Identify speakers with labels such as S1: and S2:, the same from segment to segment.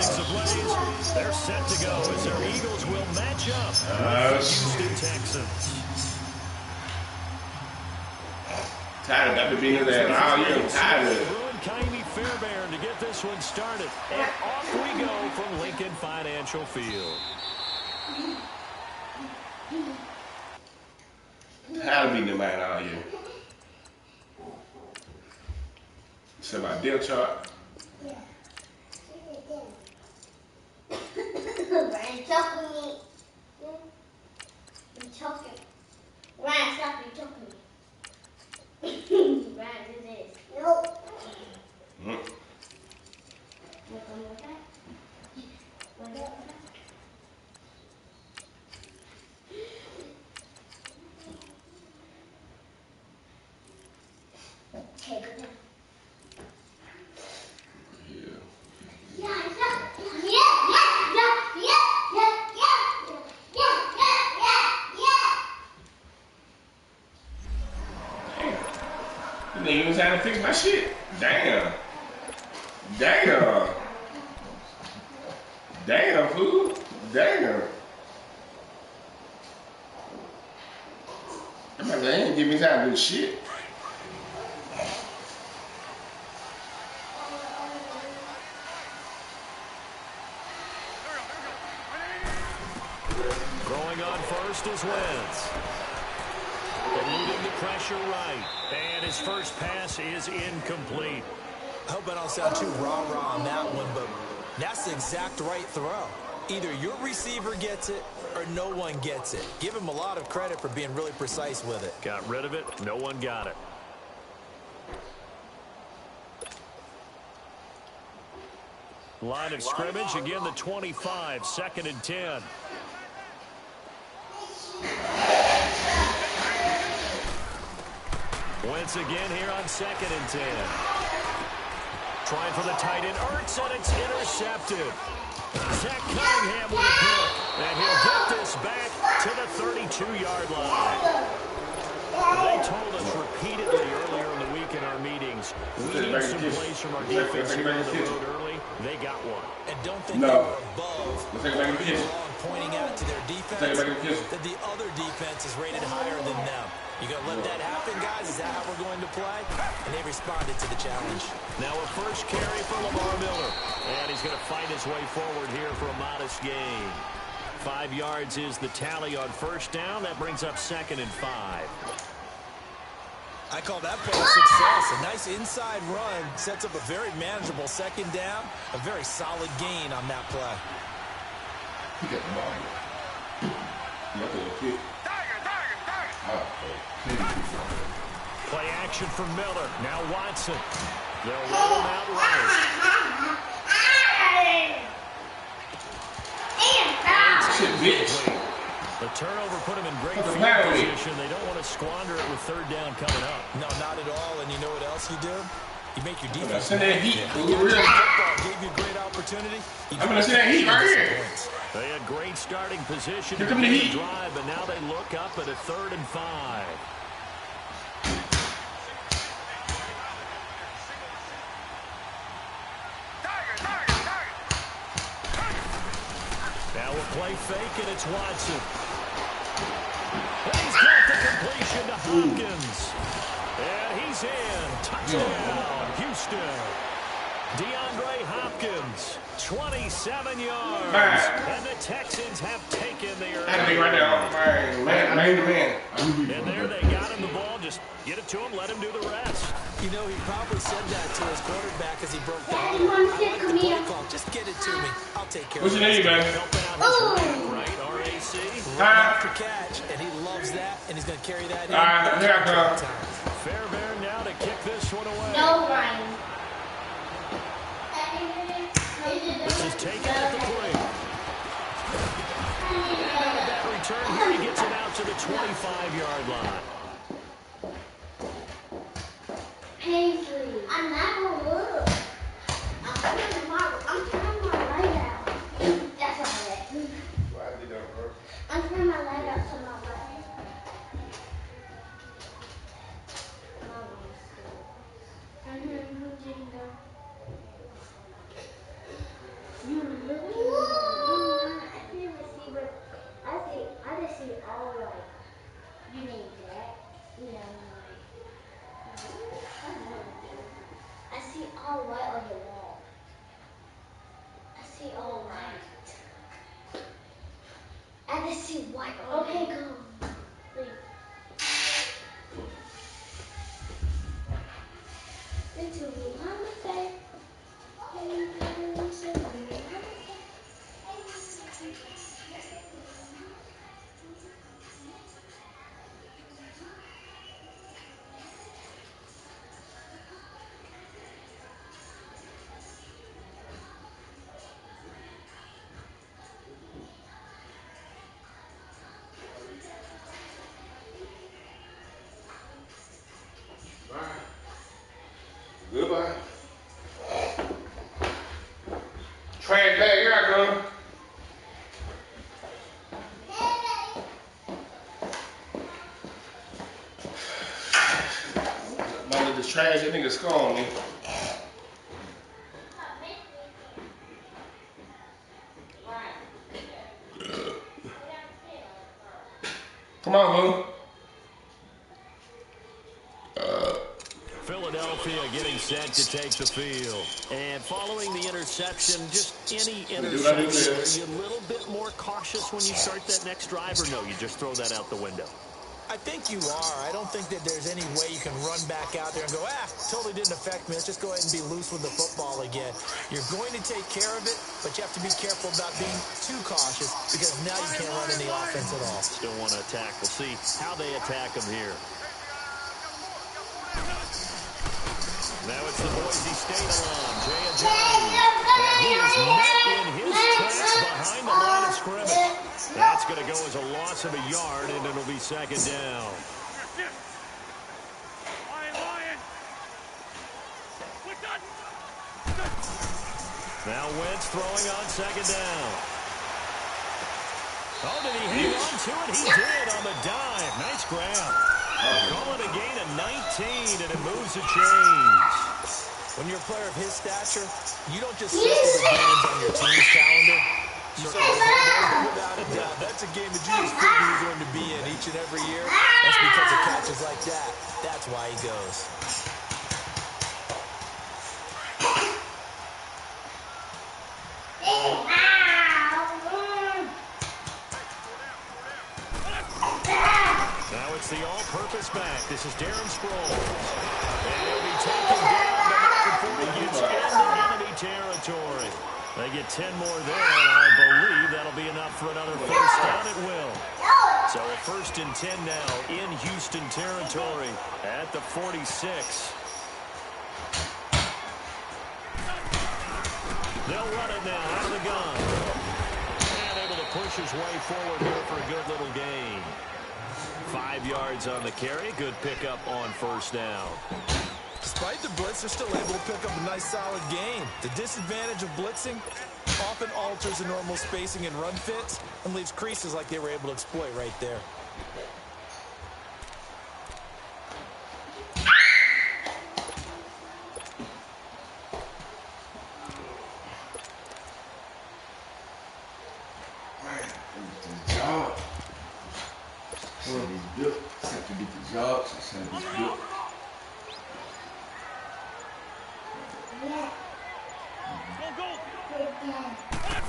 S1: Sticks ablaze. They're set to go as their Eagles will match up with the Houston Texans.
S2: Tired of being in there all year. I'm tired of it.
S1: Fairbairn to get this one started. And off we go from Lincoln Financial Field.
S2: Tired of being the man all year. It's my deal chart.
S3: Yeah. Ryan, talk to me. You talking. Ryan, stop you talking to me. Ryan, do this. Nope.
S2: Nigga was trying to fix my shit. Damn. Damn. Damn, fool. Damn. I'm like, they ain't give me time to do shit.
S1: Going on first is Wentz. Eluding the pressure right. And his first pass is incomplete.
S4: I hope I don't sound too rah-rah on that one, but that's the exact right throw. Either your receiver gets it or no one gets it. Give him a lot of credit for being really precise with it.
S1: Got rid of it. No one got it. Line of scrimmage, again the 25, 2nd and 10. Wentz again here on 2nd and 10. Trying for the tight end, Ertz, and it's intercepted. Zach Cunningham with a pick, and he'll get this back to the 32-yard line. They told us repeatedly earlier in the week in our meetings, we need some plays from our defense here on the road early. They got one.
S4: And don't think they were above pointing out to their defense that the other defense is rated higher than them. You going to let that happen, guys? Is that how we're going to play? And they responded to the challenge.
S1: Now a first carry for Lamar Miller. And he's going to fight his way forward here for a modest gain. 5 yards is the tally on first down. That brings up 2nd and 5.
S4: I call that play a success. A nice inside run sets up a very manageable 2nd down. A very solid gain on that play.
S1: Play action for Miller. Now Watson. They'll roll him out right. The turnover put him in great field position. They don't want to squander it with 3rd down coming up.
S4: No, not at all. And you know what else you do? You make your defense.
S2: Send that heat.
S4: Football gave you a great opportunity.
S2: I'm going to send that heat right here.
S1: They had great starting position
S2: Here
S1: to
S2: come the heat.
S1: drive, but now they look up at a 3rd and 5. Now a play fake, and it's Watson. And he's got the completion to Hopkins. And he's in. Touchdown, Houston. DeAndre Hopkins, 27 yards. And the Texans have taken the early.
S2: Right now, man.
S1: And there they got him the ball. Just get it to him, let him do the rest.
S4: You know, he probably said that to his quarterback as he broke down. I like the play call. Just get it to me. I'll take care of it.
S2: What's your name, man?
S1: Helping out his rack, right? RAC.
S4: Right after catch, and he loves that, and he's going to carry that in.
S2: Here I come.
S1: Fairbairn now to kick this one away.
S3: No, Ryan.
S1: This is taken at the plate. And with that return here, he gets it out to the 25-yard line.
S3: Paisley, I'm not going to look. I'm turning my light out. That's all right.
S2: Why did that work?
S3: I'm turning my light out to my right. Who didn't go? You. Let's see white. Okay, go. Wait. It's a Muhammad.
S2: Goodbye. Trash bag, here I come. Mother just trash that nigga skull on me. Come on, boo.
S1: Philadelphia getting set to take the field. And following the interception, just any interception, are you a little bit more cautious when you start that next drive, or no, you just throw that out the window?
S4: I think you are. I don't think that there's any way you can run back out there and go, totally didn't affect me. Let's just go ahead and be loose with the football again. You're going to take care of it, but you have to be careful about being too cautious because now you can't run any offense at all.
S1: Still want to attack. We'll see how they attack them here. Now it's the Boise State alum, J&J. And he is met in his tracks behind the line of scrimmage. That's going to go as a loss of a yard, and it'll be second down. Now Wentz throwing on second down. Oh, did he hang on to it? He did on the dive. Nice grab. Call it a gain of 19, and it moves the chains.
S4: When you're a player of his stature, you don't just circle the games on your team's calendar. You circle without a doubt. That's a game that you just figure you're going to be in each and every year. That's because of catches like that. That's why he goes.
S1: Now it's the all-purpose back. This is Darren Sproles. And he'll be taken down, but not before he gets into enemy territory. They get 10 more there, and I believe that'll be enough for another first down. It will. So a 1st and 10 now in Houston territory at the 46. They'll run it now out of the gun. And able to push his way forward here for a good little gain. 5 yards on the carry. Good pickup on first down.
S4: Despite the blitz, they're still able to pick up a nice, solid gain. The disadvantage of blitzing often alters the normal spacing and run fits and leaves creases like they were able to exploit right there.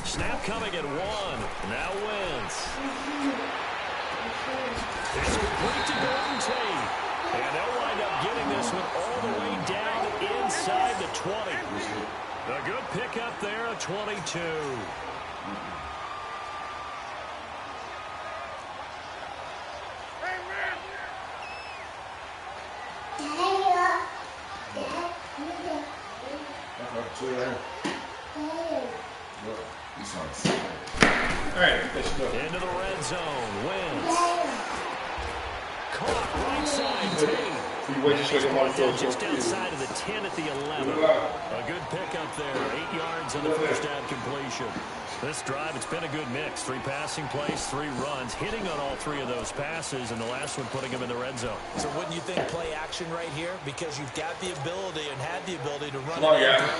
S1: Snap coming at 1. Now Wentz. It's complete to Golden Tate. And they'll wind up getting this one all the way down inside the 20. A good pickup there at 22. Into the red zone. Wentz. Caught right side. Tate. Just outside of the 10 at the 11. A good pickup there. 8 yards on the first down completion. This drive, it's been a good mix. 3 passing plays, 3 runs, hitting on all 3 of those passes, and the last one putting him in the red zone.
S4: So wouldn't you think play action right here? Because you've got the ability and had the ability to run
S2: Come on,
S4: it and
S2: guys.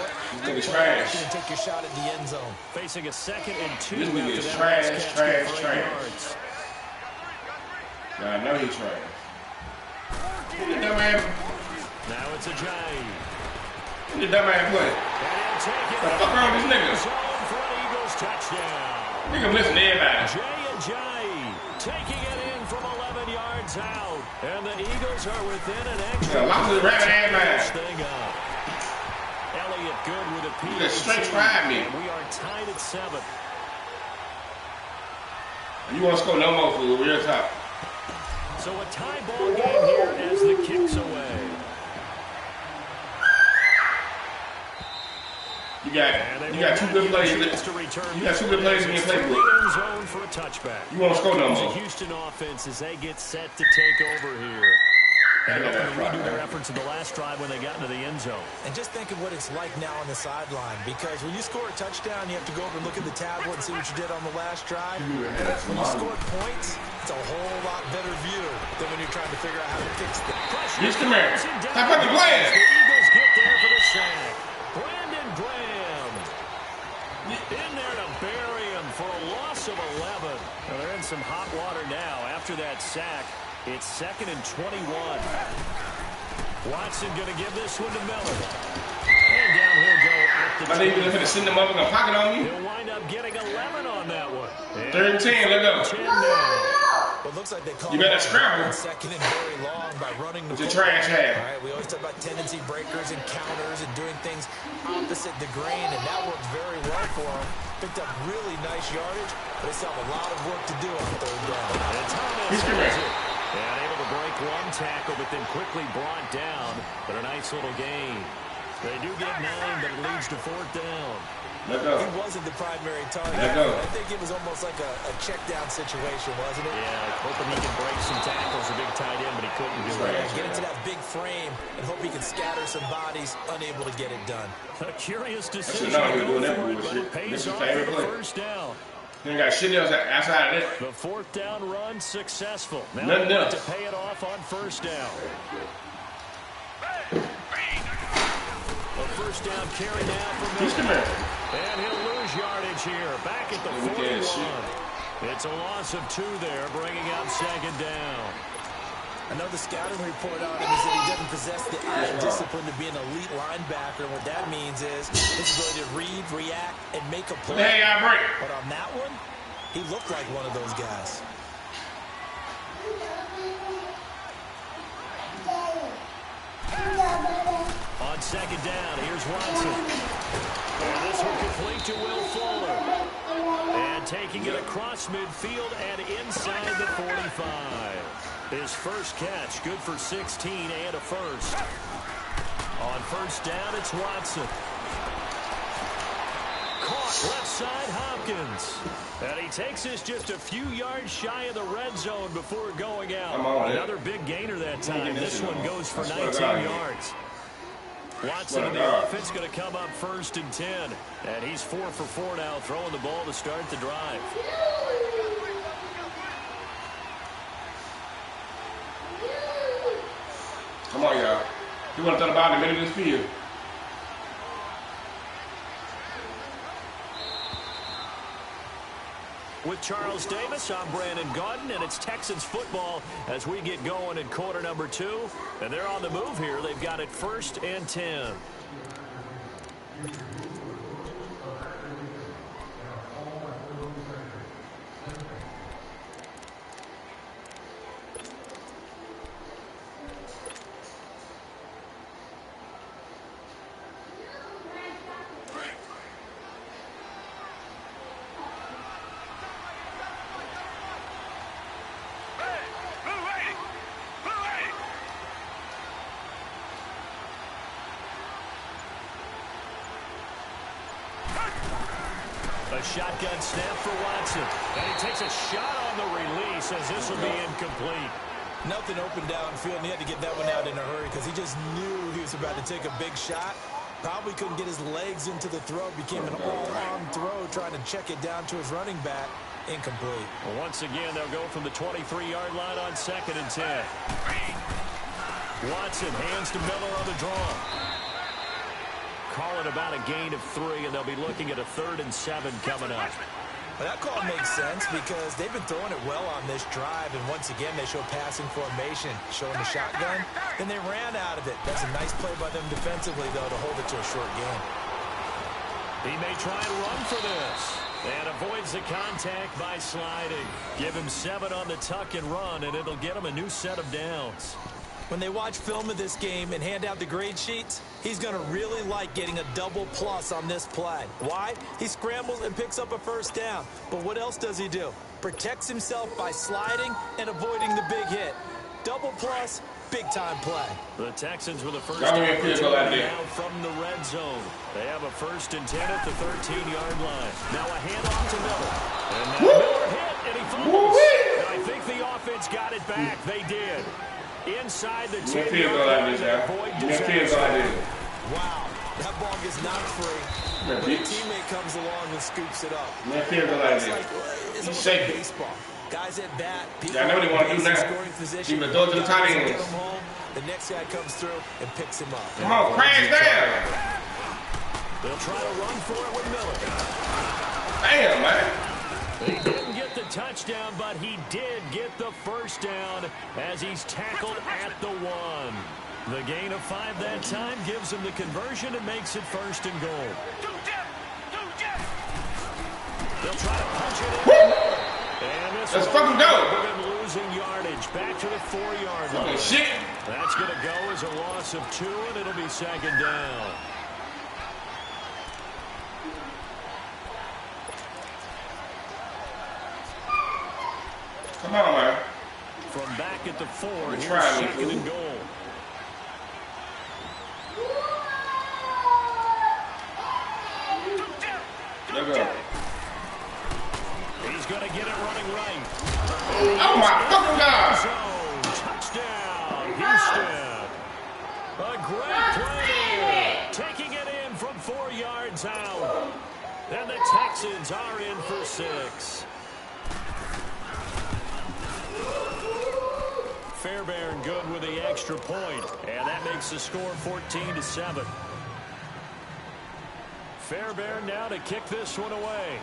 S4: throw it. Play action and take your shot at the end zone.
S1: Facing a 2nd and 2
S2: This nigga
S1: after
S2: is
S1: that
S2: trash,
S1: last catch
S2: trash,
S1: for 8
S2: trash.
S1: yards.
S2: Yeah, I know he's trash. Look at that man.
S1: Now it's a Jay.
S2: Look at that man play.
S1: And he'll take it.
S2: What the fuck wrong with this nigga?
S1: Zone for an Eagles touchdown.
S2: Nigga listen to everybody.
S1: J&J taking it in from 11 yards out. And the Eagles are within an extra.
S2: Yeah, lots of rabbit ass man.
S1: Thing up. Elliott good with a PAT.
S2: Straight tried me.
S1: We are tied at 7.
S2: You want to score no more, fool. Real top.
S1: So a tie ball game here as the kick's away.
S2: You got two good plays. You got two good plays in your playbook.
S1: Zone for a touchback.
S2: You won't score no more.
S1: The Houston offense as they get set to take over here. And they're going to redo their efforts in the last drive when they got into the end zone.
S4: And just think of what it's like now on the sideline, because when you score a touchdown, you have to go over and look at the tablet and see what you did on the last drive. When you score points, it's a whole lot better view than when you're trying to figure out how to fix them.
S2: Here's the man. How about the play?
S1: The Eagles get there for the sack. Brandon Graham in there to bury him for a loss of 11. Well, they're in some hot water now after that sack. It's 2nd and 21. Watson going to give this one to Miller. And down he'll go at the 20.
S2: I think you're going to send them up in a pocket on me.
S1: He'll wind up getting 11 on that one.
S2: 3rd and 10, let's go.
S4: But it looks like they call
S2: you better scramble.
S4: 2nd and very long by running the
S2: football. It's a trash half.
S4: All right, we always talk about tendency breakers and counters and doing things opposite the grain, and that worked very well for them. Picked up really nice yardage, but they still have a lot of work to do on 3rd down.
S1: And Thomas and able to break one tackle, but then quickly brought down. But a nice little gain. They do get 9, but it leads to 4th down.
S2: Let go.
S4: He wasn't the primary target.
S2: Let go.
S4: I think it was almost like a check down situation, wasn't it?
S1: Yeah, hoping he can break some tackles, a big tight end, but he couldn't do it.
S4: Get into that big frame and hope he can scatter some bodies, unable to get it done.
S1: A curious decision.
S2: It pays off for the first down. You ain't got shit else outside of it.
S1: The 4th down run successful. Now
S2: nothing
S1: they
S2: else
S1: to pay it off on 1st down. A 1st down carry now from Miller. And he'll lose yardage here. Back at the 41. It's a loss of 2 there, bringing up 2nd down.
S4: I know the scouting report on him is that he doesn't possess the eye discipline to be an elite linebacker. What that means is his ability to read, react, and make a play.
S2: Hey, I break.
S4: But on that one, he looked like one of those guys.
S1: On 2nd down, here's Watson. And this one complete to Will Fuller. And taking it across midfield and inside the 45. His first catch, good for 16 and a first. On 1st down, it's Watson. Caught left side, Hopkins. And he takes this just a few yards shy of the red zone before going out. Another big gainer that time. This one goes for 19 yards. Watson and the offense going to come up 1st and 10. And he's 4 for 4 now, throwing the ball to start the drive.
S2: Come on, y'all. You want to throw the ball in the middle of this field.
S1: With Charles Davis, I'm Brandon Gaudin, and it's Texans football as we get going in quarter number 2. And they're on the move here. They've got it 1st and 10. A shotgun snap for Watson. And he takes a shot on the release as this will be incomplete.
S4: Nothing open downfield, and he had to get that one out in a hurry because he just knew he was about to take a big shot. Probably couldn't get his legs into the throw. Became an all-arm throw, trying to check it down to his running back. Incomplete.
S1: Well, once again, they'll go from the 23-yard line on 2nd and 10. Watson hands to Miller on the draw. Call it about a gain of 3, and they'll be looking at a 3rd and 7 coming up.
S4: Well, that call makes sense because they've been throwing it well on this drive, and once again, they show passing formation, showing the shotgun, and they ran out of it. That's a nice play by them defensively, though, to hold it to a short gain.
S1: He may try and run for this. And avoids the contact by sliding. Give him 7 on the tuck and run, and it'll get him a new set of downs.
S4: When they watch film of this game and hand out the grade sheets, he's going to really like getting a double plus on this play. Why? He scrambles and picks up a first down. But what else does he do? Protects himself by sliding and avoiding the big hit. Double plus, big-time play.
S1: The Texans with a first down now from the red zone. They have a 1st and 10 at the 13-yard line. Now a handoff to Miller. And that Miller hit, and he fumbles. And I think the offense got it back. They did. Inside the 10-yard line, avoid disaster.
S4: Wow, that ball gets knocked free. But a teammate comes along and scoops it up. It's almost like baseball. Guys at bat, people
S2: I know what they want to do now.
S4: scoring position.
S2: Even throw to the tight ends.
S4: The next guy comes through and picks him up.
S2: Come on, crash down.
S1: They'll try to run for it with Miller.
S2: Damn, man.
S1: He didn't get the touchdown, but he did get the first down as he's tackled at the 1. The gain of 5 that time gives him the conversion and makes it 1st and goal. They'll try to punch it in. And this
S2: Let's fucking go.
S1: Losing yardage back to the 4-yard line.
S2: Shit.
S1: That's going to go as a loss of 2, and it'll be 2nd down.
S2: Come on, man.
S1: From back at the 4, here's
S2: trying,
S1: 2nd and goal.
S2: Let's go.
S1: He's going to get it running right.
S2: Oh, my fucking God.
S1: Touchdown, Houston. A great play. Taking it in from 4 yards out. And the Texans are in for 6. Fairbairn good with the extra point, and that makes the score 14-7. Fairbairn now to kick this one away.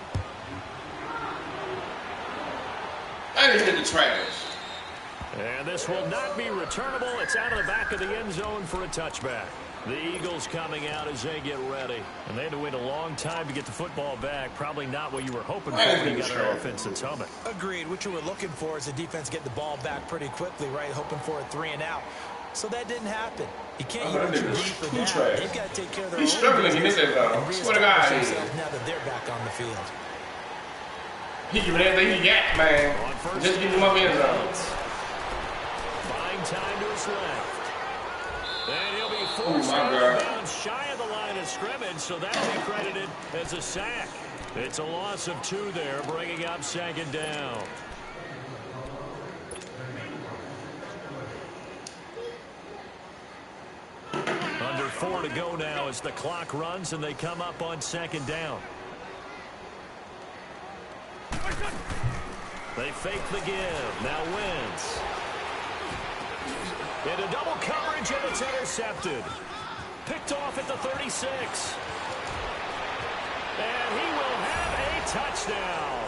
S2: I just hit the trash.
S1: And this will not be returnable. It's out of the back of the end zone for a touchback. The Eagles coming out as they get ready. And they had to wait a long time to get the football back. Probably not what you were hoping for when you got an offensive summit.
S4: Agreed. What you were looking for is the defense get the ball back pretty quickly, right? Hoping for a 3 and out. So that didn't happen. You can't use your deep for that. They've got to take care of their own.
S2: He's struggling. He missed that though. Swear to God.
S4: Now that they're back on the field.
S2: He giving everything he got, man. Just get him up in the zone.
S1: Buying time to his left. And he'll be forced down shy of the line of scrimmage, so that'll be credited as a sack. It's a loss of 2 there, bringing up 2nd down. Under 4 to go now as the clock runs and they come up on 2nd down. They fake the give. Now Wentz. Into double coverage, and it's intercepted. Picked off at the 36. And he will have a touchdown.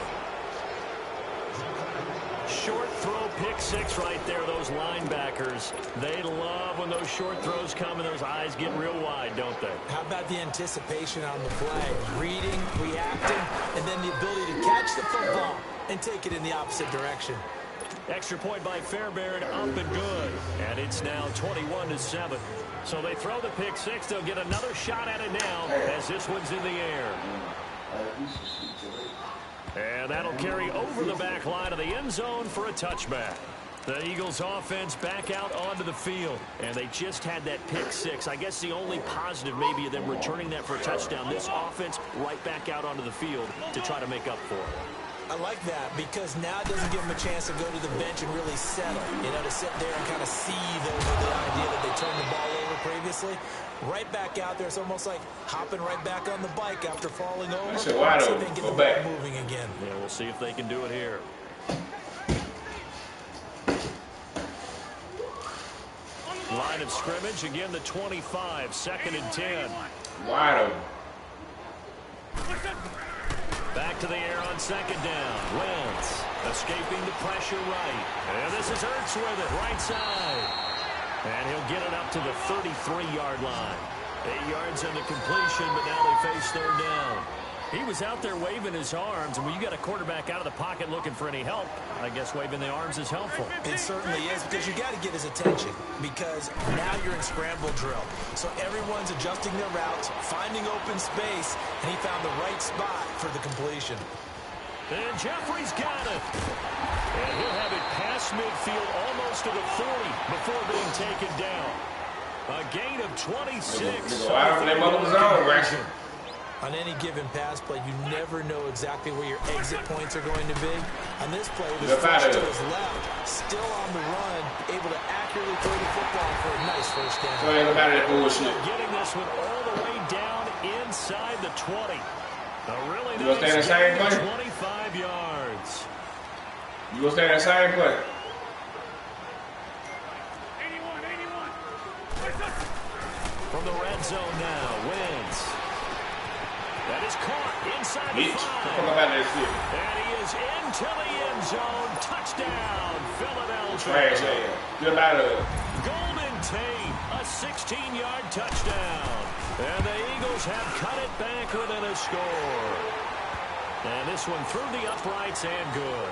S1: Short throw, pick 6 right there. Those linebackers, they love when those short throws come and those eyes get real wide, don't they?
S4: How about the anticipation on the play? Reading, reacting, and then the ability to catch the football and take it in the opposite direction.
S1: Extra point by Fairbairn, up and good. And it's now 21-7. So they throw the pick 6. They'll get another shot at it now as this one's in the air. And that'll carry over the back line of the end zone for a touchback. The Eagles offense back out onto the field. And they just had that pick 6. I guess the only positive maybe of them returning that for a touchdown. This offense right back out onto the field to try to make up for it.
S4: I like that because now it doesn't give them a chance to go to the bench and really settle. You know, to sit there and kind of seethe over the idea that they turned the ball over previously. Right back out there, it's almost like hopping right back on the bike after falling over.
S2: See if they can get the ball
S4: moving again.
S1: Yeah, we'll see if they can do it here. Line of scrimmage, again the 25, 2nd and 10.
S2: Wide open.
S1: Back to the air on 2nd down. Wentz escaping the pressure right. And this is Ertz with it, right side. And he'll get it up to the 33-yard line. 8 yards on the completion, but now they face 3rd down. He was out there waving his arms, and when you got a quarterback out of the pocket looking for any help, I guess waving the arms is helpful.
S4: It certainly is, because you got to get his attention, because now you're in scramble drill. So everyone's adjusting their routes, finding open space, and he found the right spot for the completion.
S1: And Jeffrey's got it. And he'll have it past midfield almost to the 40 before being taken down. A gain of 26.
S4: On any given pass play, you never know exactly where your exit points are going to be. On this play, it was fresh to his left, still on the run, able to accurately throw the football for a nice first down.
S1: Getting this one all the way down inside the 20. A really nice gain of 25 yards.
S2: You gonna stay in that same play?
S1: 81. From the red zone now, Wentz. That is caught inside the 5. And he is into the end zone. Touchdown, Philadelphia. Golden Tate, a 16-yard touchdown. And the Eagles have cut it back within a score. And this one through the uprights and good.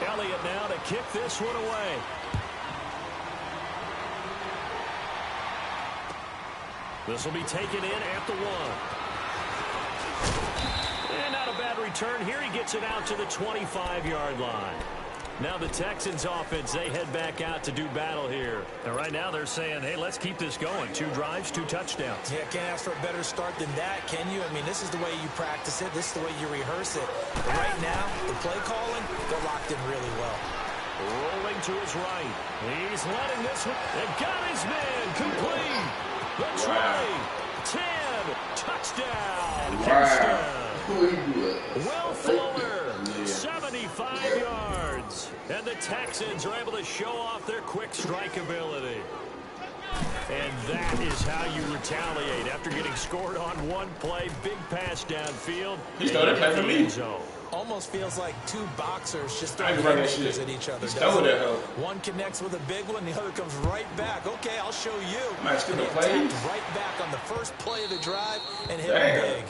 S1: Elliott now to kick this one away. This will be taken in at the 1. And not a bad return here. He gets it out to the 25-yard line. Now the Texans offense, they head back out to do battle here. And right now they're saying, hey, let's keep this going. 2 drives, 2 touchdowns.
S4: Yeah, can't ask for a better start than that, can you? I mean, this is the way you practice it. This is the way you rehearse it. But right now, the play calling, they're locked in really well.
S1: Rolling to his right. He's letting this one. And got his man complete. The 20, 10, touchdown, Houston. Will Fuller, 75 yards. And the Texans are able to show off their quick strike ability. And that is how you retaliate after getting scored on one play. Big pass downfield.
S2: He started playing for me.
S4: Almost feels like 2 boxers just throwing haymakers at each other. One connects with a big one, the other comes right back. Okay, I'll show you. And he attacked right back on the first play of the drive and hit him big.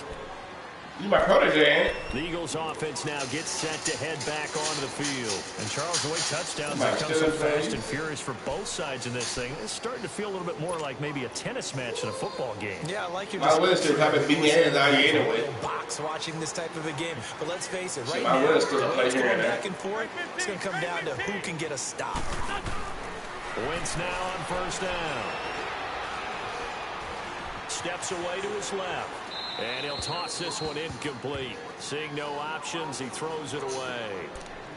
S2: You my protege, ain't it?
S1: The Eagles offense now gets set to head back onto the field. And Charles, the way touchdowns have come so fast and furious for both sides in this thing, it's starting to feel a little bit more like maybe a tennis match than a football game.
S4: Yeah, I like your
S2: my will still haven't beaten your hands out here anyway.
S4: Box watching this type of a game. But let's face it, right
S2: my
S4: now,
S2: will still
S4: it's going back and forth. It's going to come down to who can get a stop.
S1: Wentz now on first down. Steps away to his left. And he'll toss this one incomplete. Seeing no options, he throws it away.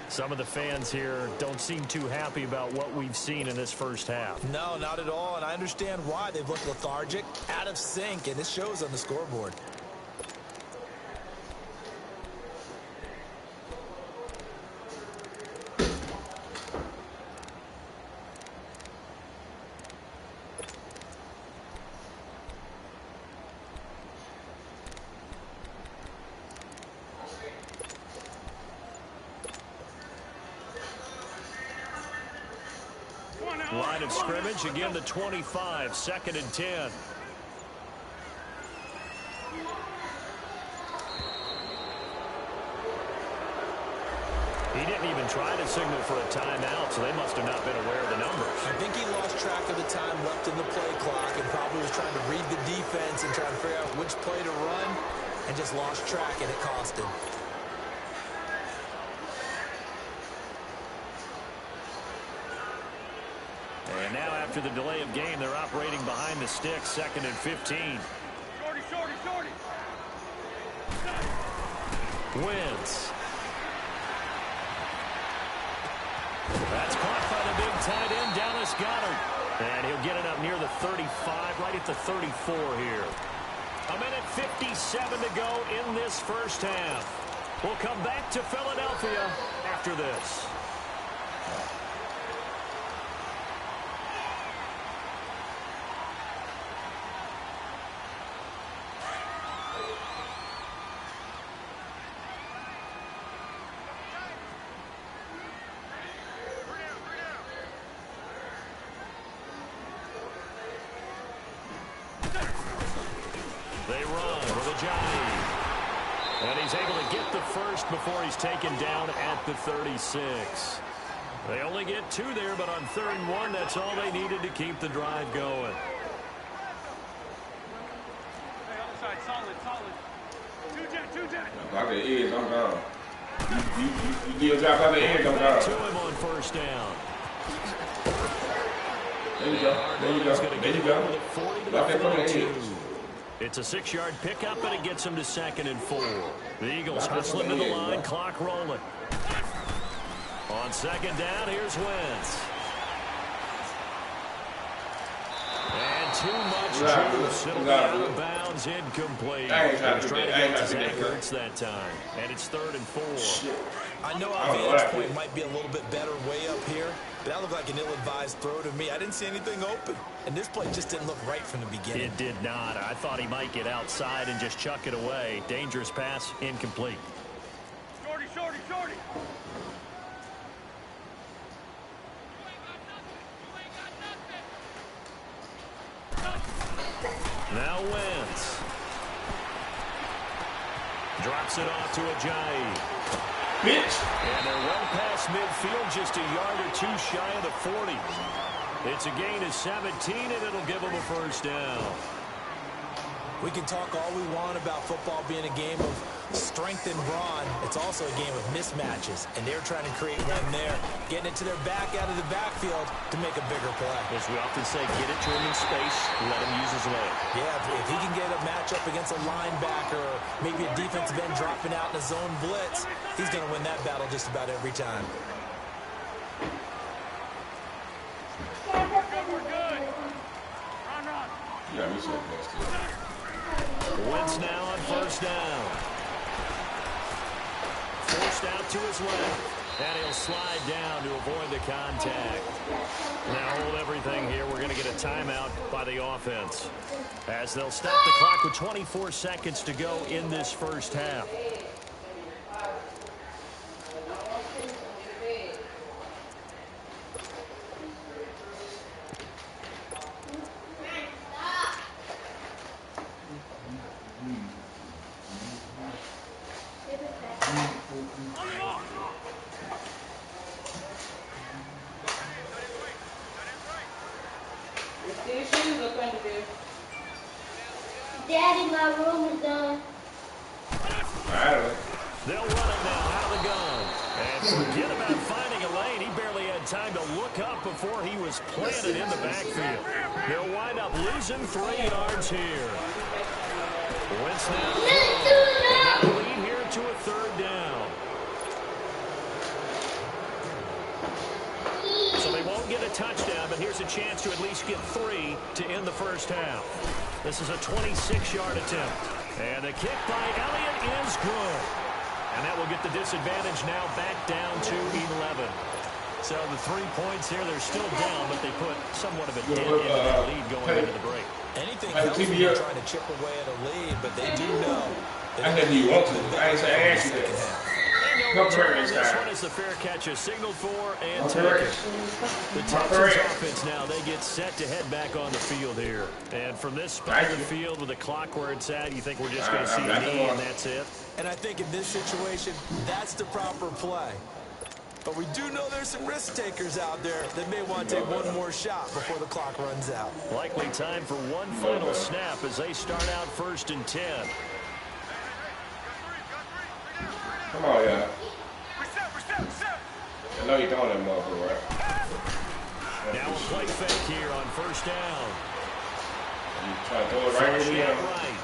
S1: Some of the fans here don't seem too happy about what we've seen in this first half.
S4: No, not at all, and I understand why. They've looked lethargic, out of sync, and this shows on the scoreboard.
S1: Line of scrimmage, again the 25, 2nd and 10. He didn't even try to signal for a timeout, so they must have not been aware of the numbers.
S4: I think he lost track of the time left in the play clock and probably was trying to read the defense and trying to figure out which play to run and just lost track, and it cost him.
S1: And now after the delay of game, they're operating behind the sticks, 2nd and 15.
S5: Shorty.
S1: Wentz. That's caught by the big tight end, Dallas Goedert. And he'll get it up near the 35, right at the 34 here. 1:57 to go in this first half. We'll come back to Philadelphia after this. run with Ajayi. And he's able to get the first before he's taken down at the 36. They only get 2 there, but on 3rd and 1, that's all they needed to keep the drive going.
S5: Hey, other side, solid. 2-10.
S2: Block the edge, I'm gone. You give a drop out the edge, I'm
S1: Back to
S2: gone.
S1: him on 1st down.
S2: There you go. Block that fucking edge.
S1: It's a 6-yard pickup, and it gets him to 2nd and 4. The Eagles hustling to the line, clock rolling. On 2nd down, here's Wentz. And too much juice. It'll be out of bounds, incomplete. He's trying to get to Zach Ertz that time. And it's 3rd and 4.
S4: I know our vantage point might be a little bit better way up here, but that looked like an ill-advised throw to me. I didn't see anything open. And this play just didn't look right from the beginning.
S1: It did not. I thought he might get outside and just chuck it away. Dangerous pass, incomplete.
S5: Shorty.
S1: Now Wentz. Drops it off to Ajayi.
S2: Bitch.
S1: And they're well past midfield, just a yard or 2 shy of the 40. It's a gain of 17, and it'll give them a 1st down.
S4: We can talk all we want about football being a game of strength and brawn. It's also a game of mismatches, and they're trying to create one there, getting it to their back out of the backfield to make a bigger play.
S1: As we often say, get it to him in space, let him use his leg.
S4: Yeah, if he can get a matchup against a linebacker or maybe a defensive end dropping out in a zone blitz, he's going to win that battle just about every time.
S5: We're good. Run.
S2: You got me so close to it.
S1: Wentz now on 1st down. Forced out to his left. And he'll slide down to avoid the contact. Now hold everything here. We're going to get a timeout by the offense, as they'll stop the clock with 24 seconds to go in this 1st half.
S3: Daddy, my room is done.
S1: They'll run it now out of the gun. And forget about finding a lane. He barely had time to look up before he was planted in the backfield. They'll wind up losing 3 yards here. Wentz now. And they'll lead here to a 3rd down. So they won't get a touchdown, but here's a chance to at least get 3 to end the 1st half. This is a 26-yard attempt. And the kick by Elliott is good. And that will get the disadvantage now back down to 11. So the 3 points here, they're still down, but they put somewhat of a dent into that lead going into the break.
S4: Anything helps when you're trying to chip away at a lead, but they do know.
S2: I didn't you want to. I ain't say I asked you that.
S1: No return on this one as the fair catch is signaled for and taken. The Texans offense now, they get set to head back on the field here. And from this spot of the field with the clock where it's at, you think we're just going to see a knee and that's it?
S4: And I think in this situation, that's the proper play. But we do know there's some risk takers out there that may want to take one more shot before the clock runs out.
S1: Likely time for one final snap as they start out 1st and 10.
S2: Come on, y'all.
S5: Reset.
S2: I know you're throwing that motherfucker, right?
S1: Now a play fake here on 1st down.
S2: You try to throw it right in the
S1: right.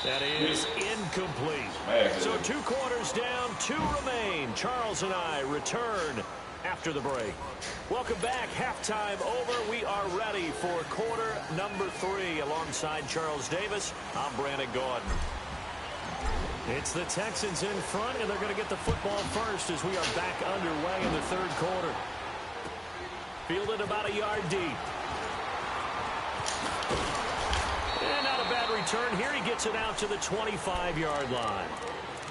S1: That is incomplete. So 2 quarters down, 2 remain. Charles and I return after the break. Welcome back. Halftime over. We are ready for quarter number 3 alongside Charles Davis. I'm Brandon Gordon. It's the Texans in front, and they're going to get the football first as we are back underway in the 3rd quarter. Fielded about a yard deep. And not a bad return here. He gets it out to the 25-yard line.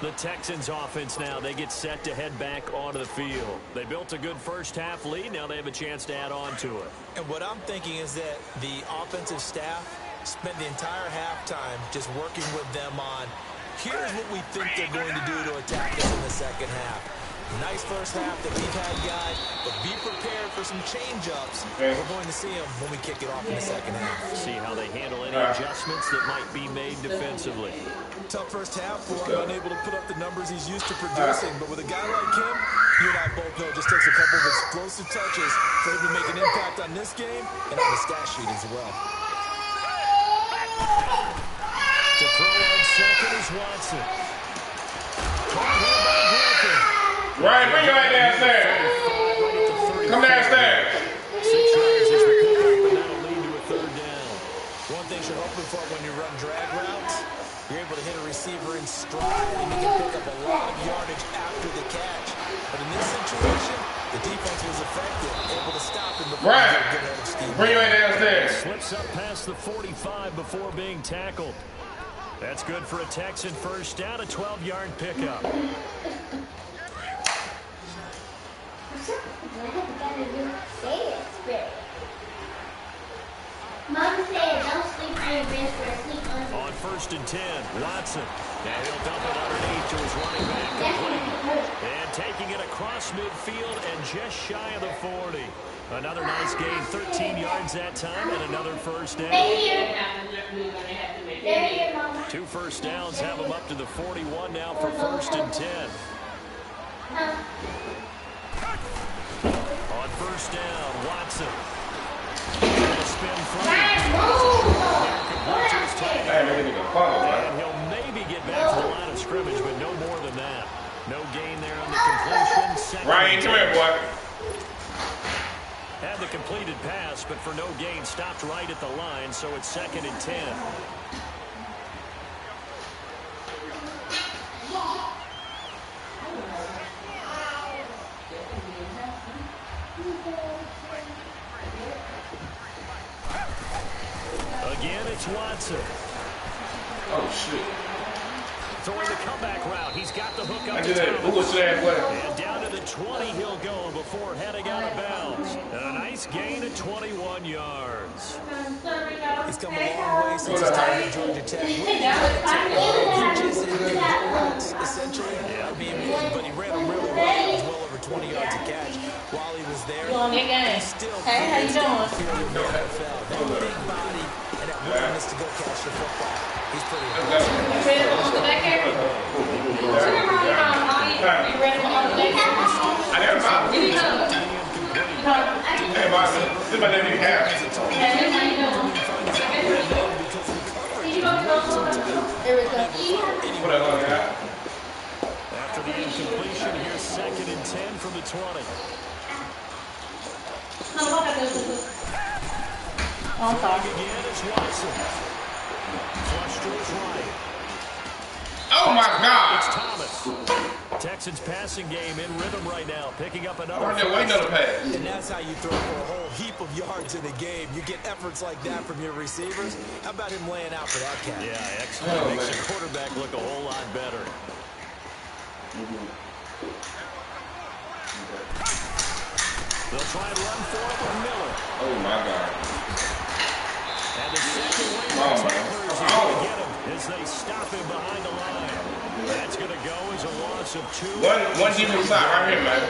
S1: The Texans offense now, they get set to head back onto the field. They built a good 1st half lead. Now they have a chance to add on to it.
S4: And what I'm thinking is that the offensive staff spent the entire halftime just working with them on, here's what we think they're going to do to attack us in the second half. Nice first half that we've had, guys, but be prepared for some change-ups. We're going to see them when we kick it off in the second half.
S1: See how they handle any adjustments that might be made defensively.
S4: Tough first half for him, unable to put up the numbers he's used to producing, but with a guy like him, you and I both know it just takes a couple of explosive touches for him to make an impact on this game and on the stat sheet as well.
S1: To throw on second is Watson. Caught here by Griffin.
S2: Ryan, bring your right downstairs. Come downstairs.
S1: 6 yards is the pickup, and that'll lead to a third down.
S4: One thing you're hoping for when you run drag routes, you're able to hit a receiver in stride and you can pick up a lot of yardage after the catch. But in this situation, the defense was effective, able to stop him before he did good scheme.
S2: Bring your right downstairs.
S1: Slips up past the 45 before being tackled. That's good for a Texan first down, a 12-yard pickup.
S3: Mom said don't sleep on your bed for sleep under.
S1: On 1st and 10, Watson. Now he'll dump it underneath to his running back complete. And taking it across midfield and just shy of the 40. Another nice gain, 13 yards that time, and another first down.
S3: They're here, Mama.
S1: 2 first downs have him up to the 41 now for 1st and 10. On 1st down, Watson. Spin free. And he'll maybe get back to the line of scrimmage, but no more than that. No gain there on the completion.
S2: Ryan, come here, boy.
S1: Had the completed pass, but for no gain, stopped right at the line, so it's 2nd and 10. Again, it's Watson.
S2: Oh, shit.
S1: Throwing the comeback route. He's got the hook up
S2: I
S1: to
S2: did that. Who was
S1: Thomas.
S2: that way?
S1: And down to the 20 he'll go before heading out of bounds. And a nice gain at 21 yards.
S4: He's come a long way since his time at Georgia Tech. Hitches and good routes, essentially. Yeah, but he ran them really well. It was well over 20 yards a catch while he was there. He still
S6: Hey, how you doing?
S4: that big body and that willingness to go catch the football. He's pretty
S6: You ready to go back here? You ready to go back here?
S2: I never found
S6: Give me
S2: it.
S6: another.
S2: Hey, boss. This is my name.
S6: Hey, how you doing? There we go.
S2: What up, guy?
S1: After the incompletion, here's 2nd and 10 from the 20.
S6: I'm sorry.
S1: Again, it's Watson. Flush to his right.
S2: Oh, my God.
S1: It's Thomas. Texans passing game in rhythm right now, picking up another.
S2: Why did wait another pass?
S4: And that's how you throw for a whole heap of yards in a game. You get efforts like that from your receivers. How about him laying out for that catch?
S1: Yeah, excellent.
S2: Oh,
S1: Makes
S2: man.
S1: the quarterback look a whole lot better. They'll try and run for it with Miller.
S2: Oh, my God.
S1: And the second wave
S2: Oh,
S1: of
S2: man.
S1: tacklers is going to get him as they stop him behind the line. That's going to go as a loss of 2.
S2: One defensive side right here, man.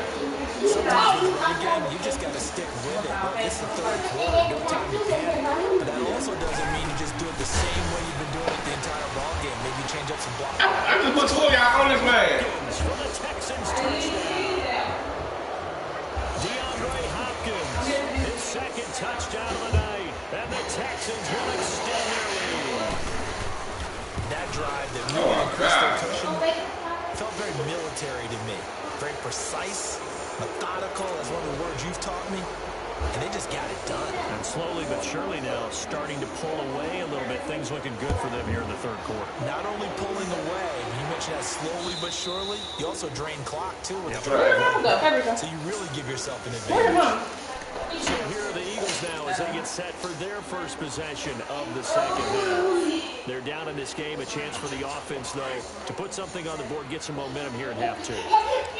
S4: Sometimes with the running game, you just got to stick with it. Look, it's the third quarter, no time to panic. But that also doesn't mean you just do it the same way you've been doing it the entire ball game. Maybe change up some blocking.
S2: I just put 2 of y'all on this man.
S1: For the Texans touchdown. DeAndre Hopkins, his 2nd touchdown of the night. And the Texans will extend their lead.
S4: That drive that
S2: Oh,
S4: really
S2: my
S4: increased their
S2: God.
S4: cushion felt very military to me. Very precise, methodical, that's one of the words you've taught me. And they just got it done.
S1: And slowly but surely now starting to pull away a little bit. Things looking good for them here in the 3rd quarter.
S4: Not only pulling away, you mentioned that slowly but surely, you also drain clock too with the
S6: There
S4: drive.
S6: we go.
S4: So you really give yourself an
S6: Where's
S4: advantage.
S6: mom?
S1: So here are the Eagles now as they get set for their first possession of the second half. They're down in this game. A chance for the offense, though, to put something on the board, get some momentum here in half 2.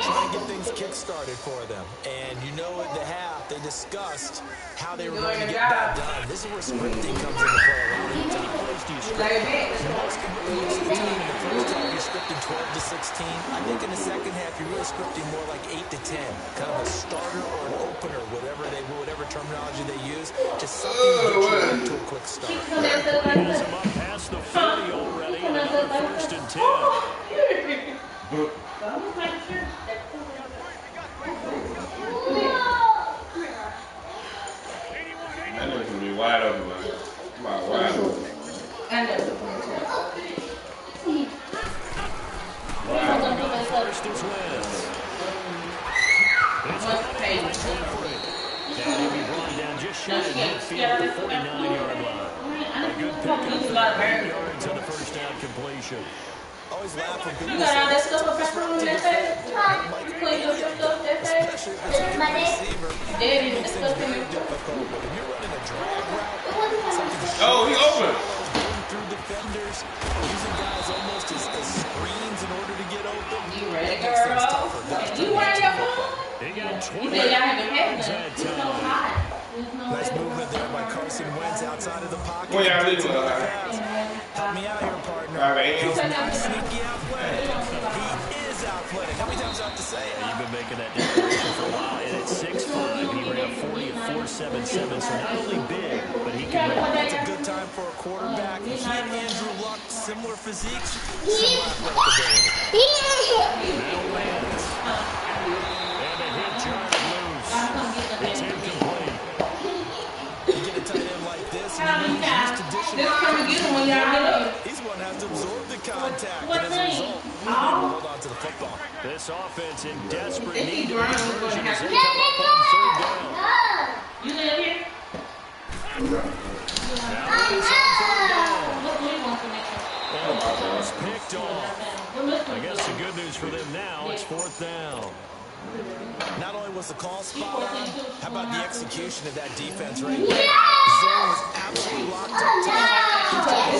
S4: trying to get things kick-started for them. And you know at the half, they discussed how they were going to get that done. This is where scripting comes into play a lot of the time. Most of the time in the first half, you're scripting 12 to 16. I think in the second half, you're really scripting more like 8 to 10. Kind of a starter or an opener, whatever terminology they use. Just something to get you to a quick start.
S1: Has him up past the 40 already. Another first and 10.
S2: That nigga can be wide open, man. Wide open.
S1: First is Wentz. It's Jeffrey. And he'll be brought down just shy of midfield at the 49-yard line. A good pickup for 8 yards on the first down completion.
S4: Always laugh when people
S6: You got all that stuff up in that thing? You clean your stuff that thing? Daddy, that stuff in there.
S4: When you're running a drag route,
S2: Oh, he open.
S4: going through defenders, using guys almost as screens in order to get open.
S6: You ready, girl? You wearing your phone?
S1: He got 20
S6: You said y'all haven't had
S1: yards
S6: none.
S1: that
S6: There's no
S1: time.
S6: hot. There's no
S4: Nice movement there by Carson Wentz outside of the pocket.
S2: Where y'all leaving?
S4: Help me out here, partner.
S2: All right,
S4: He's
S2: man.
S4: not sneaky athletic. He is athletic. How many times do I have to say it?
S1: You've been making that declaration for a while, and at 6'5", he ran 40 at 4.77, so not only big, but he can run.
S4: That's a good time for a quarterback. He and Andrew Luck, similar physiques, similar athletic ability.
S1: Now lands. And a hit jarred loose. It's incomplete.
S4: You get a tight end like this, and he's used to dishing
S6: Just come and get him when y'all get up.
S4: He's going to have to absorb the contact,
S6: What
S4: and as a
S6: thing?
S4: result, he's able to hold on to the football.
S1: This offense in desperate
S6: If he
S1: need of
S6: drowns, we're
S1: conversion
S6: gonna
S1: as
S6: have
S1: they come up on third down.
S6: You live here?
S1: Now it's on third down.
S6: What do you want to make?
S1: And the ball is picked off. I guess the good news for them now, it's fourth down.
S4: Not only was the call spot on, how about the execution of that defense right there? Zone was absolutely locked up tight.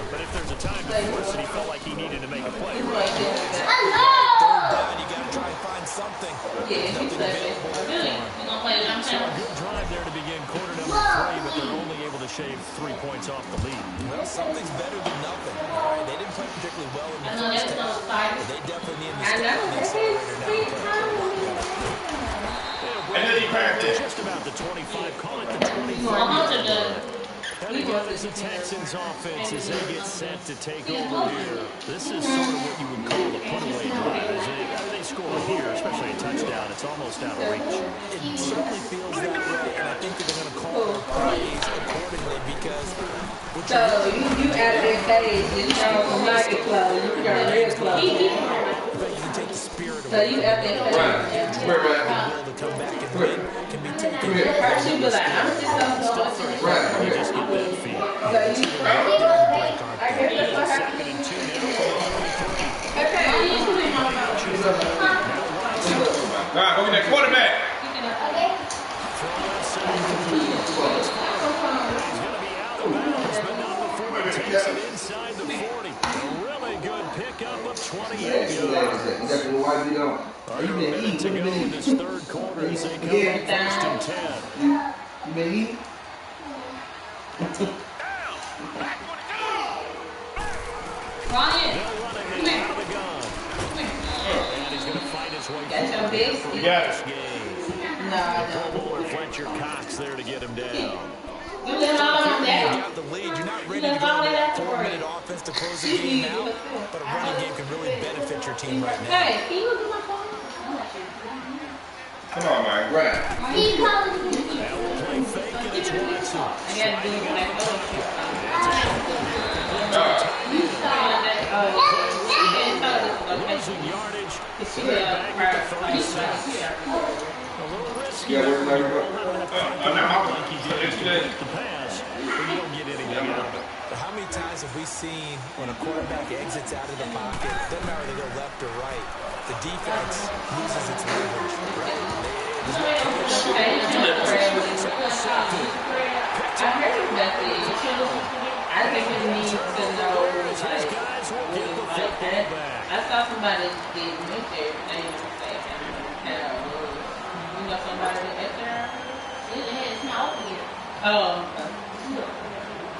S1: But if there's a time to force it, he felt like he needed to make a play. Right?
S4: Third down, you got to try and find something.
S6: Yeah, you said it. Really? You gonna play it?
S1: So a good drive there to begin quarter number 3, but they're only able to shave 3 points off the lead.
S4: Well, something's better than nothing. All right, they didn't play particularly well in the
S6: I know
S4: first
S6: that's
S4: half,
S6: so exciting.
S4: but they definitely need to
S6: I
S4: step
S6: know.
S4: on the accelerator now.
S2: And then he cracked it.
S1: Just about the 25, call it the 25.
S6: Almost a done.
S1: And again, it's the Texans offense as they get set to take over here. This is sort of what you would call the put-away drive. As they score here, especially a touchdown, it's almost out of reach.
S4: It certainly feels that way, and I think that they're going to call their plays accordingly because
S7: So you out of that cage and you don't like it clothes, you got red clothes.
S4: you can take the spirit
S7: So you out that cage.
S2: Right. Right.
S4: will to come back and win can be taken.
S7: First you be like, I'm just so
S1: You just get that feel.
S7: So you, I guess that's what happened.
S1: Second and 2 now.
S7: Okay.
S2: Nah, go get that quarterback.
S1: He's going to be out of bounds, but not before he takes it inside the 40. A really good pickup of 28 yards. Under a minute to go in this third quarter as they come up first and 10.
S7: You been eating?
S6: Ryan,
S1: They'll run it out of the gun. And he's going to fight his way
S6: got your big?
S1: through
S2: You got
S1: this
S2: it.
S1: game.
S6: No, I
S1: Pro
S6: don't.
S1: Bowler Fletcher Cox there to get him down.
S6: You live all on
S4: You
S6: that.
S4: got the lead. You're not ready to go into that 4-minute offense to close the game out, but a running game can really benefit your team right now.
S6: Hey, can you look at my phone?
S2: Come on, man. Right.
S3: He calling me.
S1: Now we'll play fake, and it's Watson.
S6: I gotta do it when I go.
S1: Losing yardage. Back at the 36. A little risky.
S2: Yeah, we're like,
S1: Like he did
S2: it's good.
S1: the pass, but you don't get anything out of it.
S4: But how many times have we seen when a quarterback exits out of the pocket, doesn't matter if they go left or right, the defense loses its leverage, right?
S6: I think it needs to know,
S1: His guys will get the football back.
S7: I saw somebody get military. They didn't say how it was. You know somebody that's there?
S3: It's not open yet.
S7: Oh.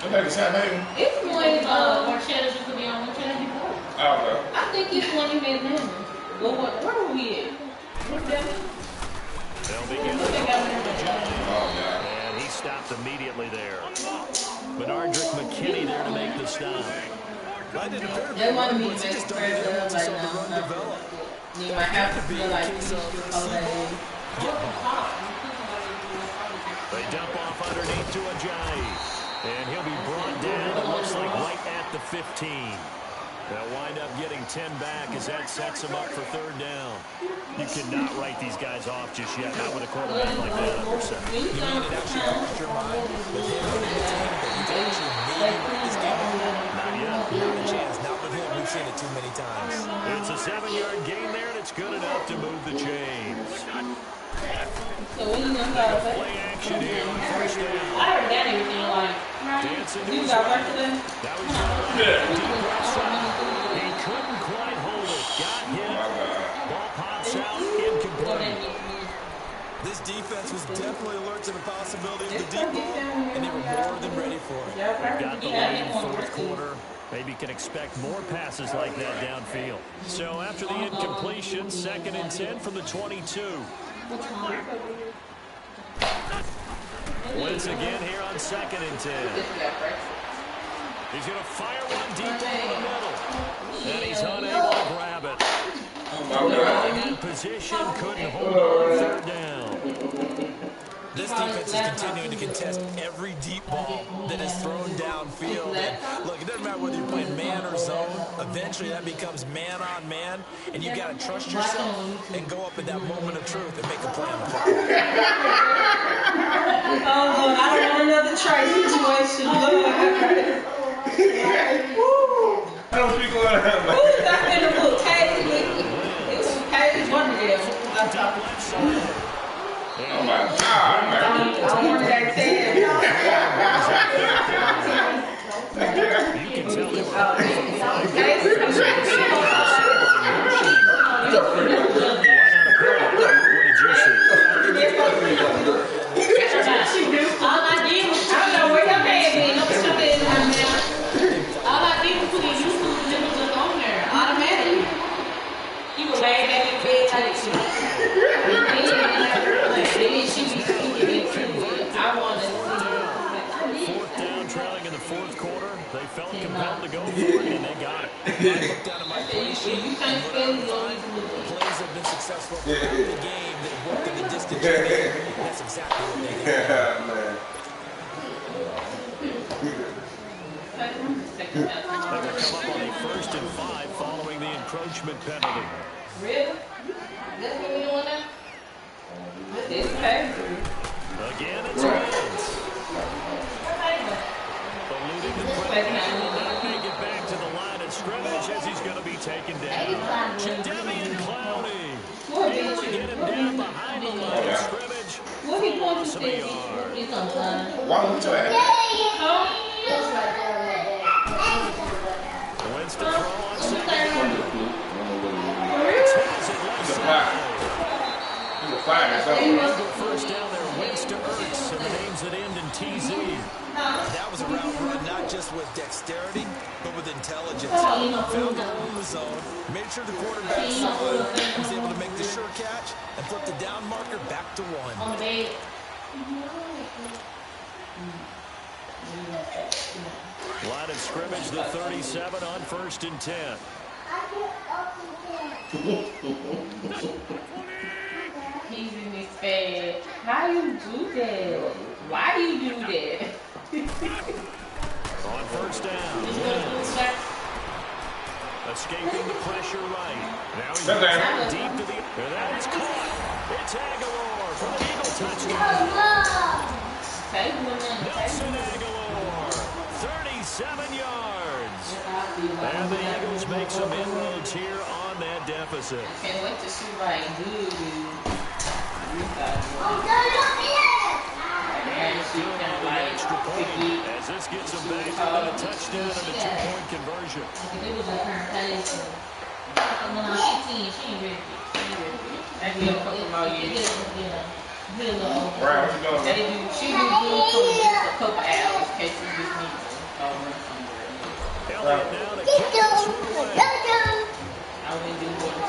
S2: I think it's South Haven.
S7: It's one,
S3: Marchetta's used to be on Marchetta before.
S2: Oh, no.
S7: I think it's one in Atlanta. Well, where are we at? What's that?
S1: They'll begin
S7: What they got in
S1: the
S7: there?
S1: Giants.
S2: Oh, yeah.
S1: And he stopped immediately there. Bernardrick McKinney there to make the stop.
S4: I didn't appear to be
S7: They want
S4: running,
S7: me
S4: but
S7: to
S4: he
S7: make
S4: just
S7: a
S4: started
S7: prayer
S4: to
S7: like
S4: saw the run
S7: no.
S4: develop.
S7: You might have to feel like you should
S1: They dump off underneath to Ajayi. And he'll be brought down, it looks like right at the 15. They'll wind up getting 10 back as that sets them up for third down. You cannot write these guys off just yet, not with a quarterback like that under center.
S4: You mean it actually crossed your mind with him on the team that he could actually maybe win this game?
S1: Not yet.
S4: Not a chance. Not with him. We've seen it too many times.
S1: It's a 7-yard gain there, and it's good enough to move the chains.
S7: So when you gonna start with
S1: Play action here on first down.
S7: I heard that everything like
S1: Dancing to
S7: you
S1: his
S7: got
S1: right.
S7: work today?
S1: That was deep right side. He couldn't quite hold it. Got hit. Ball pops out. Incomplete.
S4: This defense was definitely alert to the possibility of the deep ball, and they were more than ready for it.
S1: Got the lead in fourth quarter. Maybe can expect more passes like that downfield. So after the incompletion, 2nd and 10 from the 22. Wentz again here on 2nd and 10. He's going to fire one deep over the middle. And he's unable to grab it. In position, couldn't hold on third down.
S4: This defense is continuing to contest every deep ball that is thrown downfield. And look, it doesn't matter whether you're playing man or zone. Eventually, that becomes man on man, and you got to trust yourself and go up in that moment of truth and make a play on the football.
S7: Oh Lord, I don't want another try situation. Lord.
S2: I don't speak on that, man.
S7: Who's that in the book? It was Cage one of them.
S2: Oh, my God, man.
S7: I wanted that 10.
S1: You can tell they were What did you see?
S3: All I did was
S7: I don't know where your man been. I'm stupid.
S3: all I did was put in YouTube and it was just on there automatically.
S7: You were laying back in bed like shit. Then she be speaking it. I want to see.
S1: 4th down, trailing in the 4th quarter. They felt compelled to go for it, and they got it.
S4: I looked down at my play sheet
S7: You
S4: and
S7: can't
S4: what
S7: spell
S4: I
S7: it.
S4: find, plays have been successful throughout the game that have worked in the distance game. That's exactly what they did.
S2: Yeah, man.
S1: They will come up on a 1st and 5 following the encroachment penalty.
S7: Really? That's what we doing now? It's okay.
S1: Again, it's Wentz. Eluding the pressure. Make it back to the line of scrimmage as he's going to be taken down. Jadeveon Clowney. Able to get him down behind the line of scrimmage.
S7: What he going to
S1: Some
S7: say?
S1: yards.
S7: It's on time.
S2: Why would you ask?
S1: Wentz to throw on 2nd.
S2: He's a fire. He's a fire. So.
S1: First down there, Wentz to Ertz, and the names that end in TZ.
S4: That was a route run not just with dexterity, but with intelligence. Found the hole in the zone, made sure the quarterback saw it, and was able to make the sure catch and flip the down marker back to 1.
S3: on the bed.
S1: Line of scrimmage, the 37 on 1st and 10.
S7: He's in his bed. How you do that? Why you do that?
S1: On 1st down, Wentz. Escaping the pressure right. Now he's down deep to the... And that is caught. It's Aguilar for the Eagle touchdown. Nelson Aguilar, 37 yards. And the Eagles make some inroads here on that deficit.
S7: Can't wait to see right good.
S3: Oh, no, no, yeah.
S1: extra point as this gets them back to a touchdown and a 2-point conversion.
S7: When I'm 18, she ain't ready. Maybe a couple more years.
S2: Brown, what you doing?
S7: She do good for just a couple hours in case we just need to run somewhere.
S1: Elliott now to kick this one away.
S7: I wouldn't do more than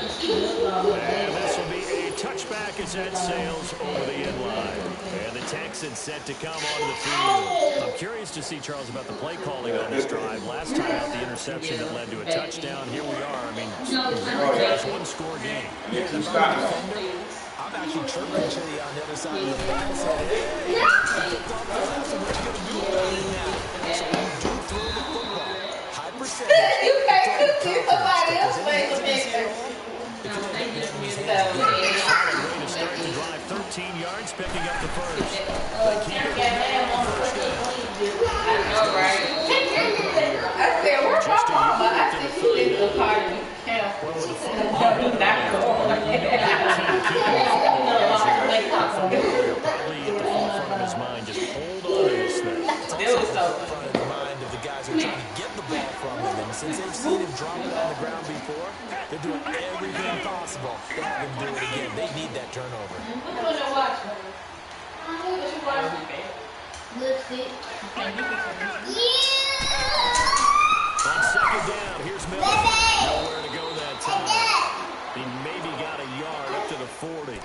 S7: 2 hours.
S1: And this will be a touchback as that sails over the end line. And the Texans set to come onto the field. I'm curious to see, Charles, about the play calling on this drive. Last time out, the interception that led to a touchdown. Here we are. I mean, it's one-score game.
S2: Yeah, two stops.
S4: I'm actually chirping to you on the other side of the ball. Saying, hey, what you going to do about it now? So you do throw the football. High percentage.
S6: You can't see somebody else make a picture.
S1: Solid way to start the drive. 13 yards, picking up the first. They keep it
S6: I know, right? I said, where's my mama? I said, she is the party.
S1: well with the football. Probably at the forefront of his mind. Just hold on to this thing.
S7: It was so
S4: Front of the mind of the guys who are trying to get the ball from him. And since they've seen him drop it on the ground before, they're doing everything possible to have him do it again. They need that turnover.
S6: Which one you watching? What you watching? Lipstick.
S1: On second down, here's Miller. Nowhere to go that time. He maybe got a yard up to the 40.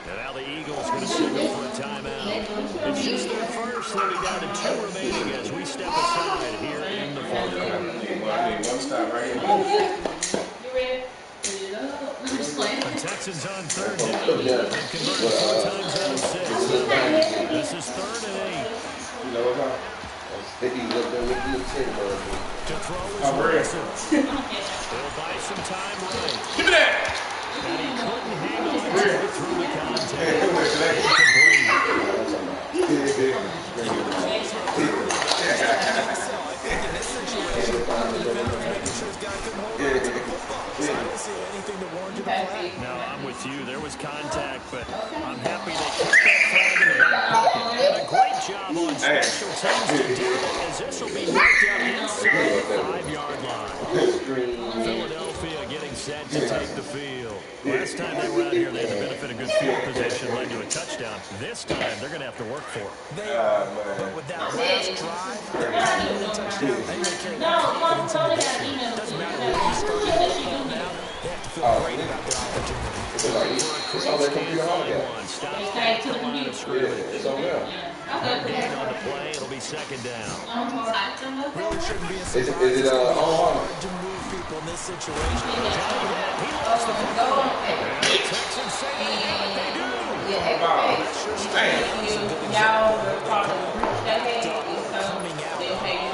S1: And now the Eagles going to signal for a timeout. It's just their first. They'll be down to 2 remaining as we step aside here in the fourth quarter.
S2: I need one stop right here.
S6: You ready?
S1: The Texans on third down. They've converted 4 times out of 6. This is 3rd and 8.
S8: You know what I'm saying?
S1: To throw is Wilson. They'll buy some time right.
S2: Give me that.
S1: And he couldn't hang on to it through the contact. No, I'm with you. There was contact, but I'm happy they kept that flag in the back pocket. And a great job on special teams to do it, as this will be knocked out inside the 5-yard line. Philadelphia getting set to take the field. Last time they were out here, they had the benefit of good field position, led to a touchdown. This time, they're going to have to work for it.
S4: They are, but with that last drive, they're going to get a touchdown. They're going to carry that confidence into this one. Doesn't matter where you start the ball now, they have to feel great about their opportunity.
S1: Gain on the play, it'll be second down.
S4: Really shouldn't be a
S8: Is
S4: surprise.
S8: it
S4: hard to move people in this situation.
S1: He lost the football. And the Texans say they have it, they do.
S7: Y'all were probably that head, so they pay you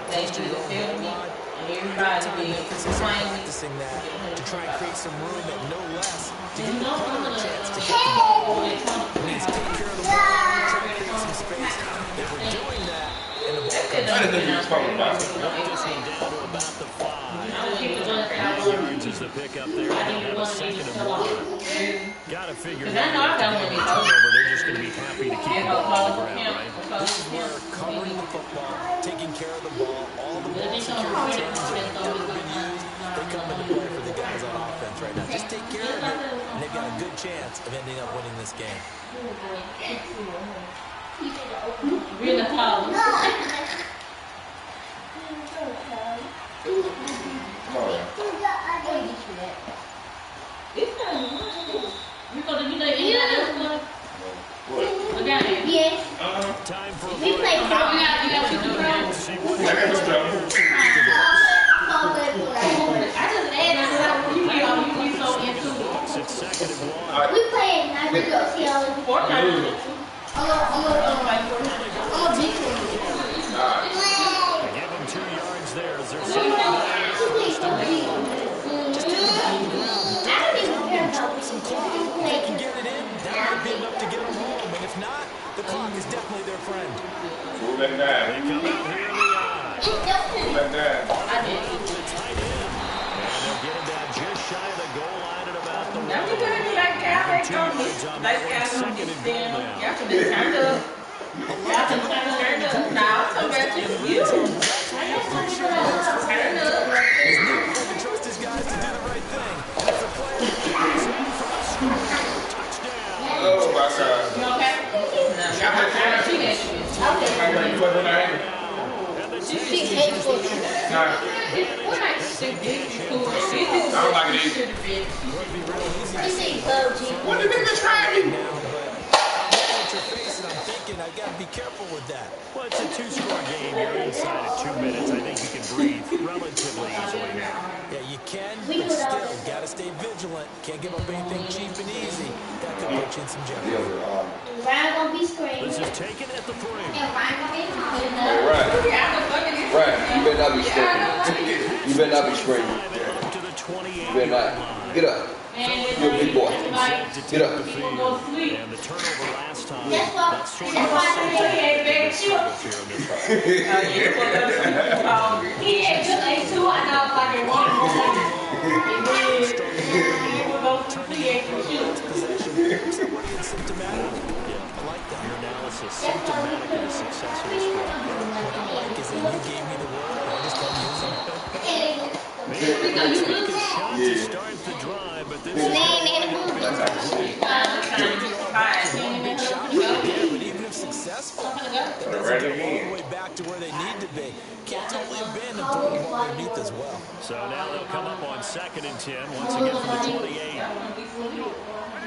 S7: they do the film and everybody be
S4: Practicing that to try and create some room at no less to give the opponent a chance to get the ball. Let's take care of the ball, try to create some space. They were doing that, and the ball comes
S2: I didn't think he was talking about it.
S1: This one down to about the 5. 8 yards is the pickup there. They have a second and 1. Got to figure that out. They're just going to be happy to keep the ball on the ground, right?
S4: This is where covering the football, taking care of the ball, all the ball security terms that have never been used, they come into play for the guys on offense right now. Just take care of it, and they've got a good chance of ending up winning this game.
S6: Really tall.
S2: Come on, man.
S6: You go to do that else?
S2: What?
S6: Yes.
S1: Time for a
S6: We
S1: break.
S6: play Fortnite. You got to do
S1: See what
S2: I got no trouble.
S6: I just added something. You be so into it.
S1: It's second and 1.
S3: We play at night. We go see all the
S6: Fortnite.
S1: They give them 2 yards there as they're second and 1.
S4: Just get the ball on the ground. Drop some clock. If they can get it in, that might be enough to get them home. And if not, the clock is definitely their friend.
S2: Move that down.
S1: They come out here in the eye.
S2: Move that down.
S1: The tight end. And they'll get him down just shy of the goal line at about the 1.
S7: on me. Like, guys, I'm going to get them. Y'all can be turned up. Y'all can turn up. Nah, I'm talking about you. I got something for that. Turn up.
S4: You trust these guys to do the right thing. And if the player
S2: Oh, my God.
S7: You okay?
S6: She's 6'8" for you.
S2: Nah.
S7: What I should do for
S2: I don't like it either.
S6: She's 6'2".
S2: What did niggas try me?
S4: I'm thinking I gotta be careful with that.
S1: Well, it's a two-score game. You're inside of 2 minutes. I think you can breathe relatively easily now.
S4: Yeah, you can, but still, gotta stay vigilant. Can't give up anything cheap and easy. That could put you in some jeopardy.
S3: Ryan gonna be screaming.
S1: This is taken at the frame.
S3: And Ryan gonna be calling.
S8: Right. You better not be screaming. You better not be screaming.
S1: Up to the 28.
S8: You better not. Get up. You're a big boy. Get up.
S1: And the turnover last time.
S3: That's why.
S1: That's sort of
S3: That's why
S1: a
S3: he had big
S1: struggles here in this one.
S6: He had good legs too. I know, like it one more second. He would go to the
S4: Symptomatic. Yeah, I like that.
S1: Your analysis symptomatic of the success of this squad.
S4: What I like is that you gave me the word, I just don't use it.
S1: Shot to start the drive, but this is
S4: Big shot right there, but even if successful, that doesn't get them all the way back to where they need to be. Can't totally abandon throwing the ball underneath as well.
S1: So now they'll come up on 2nd and 10, once again from the 28.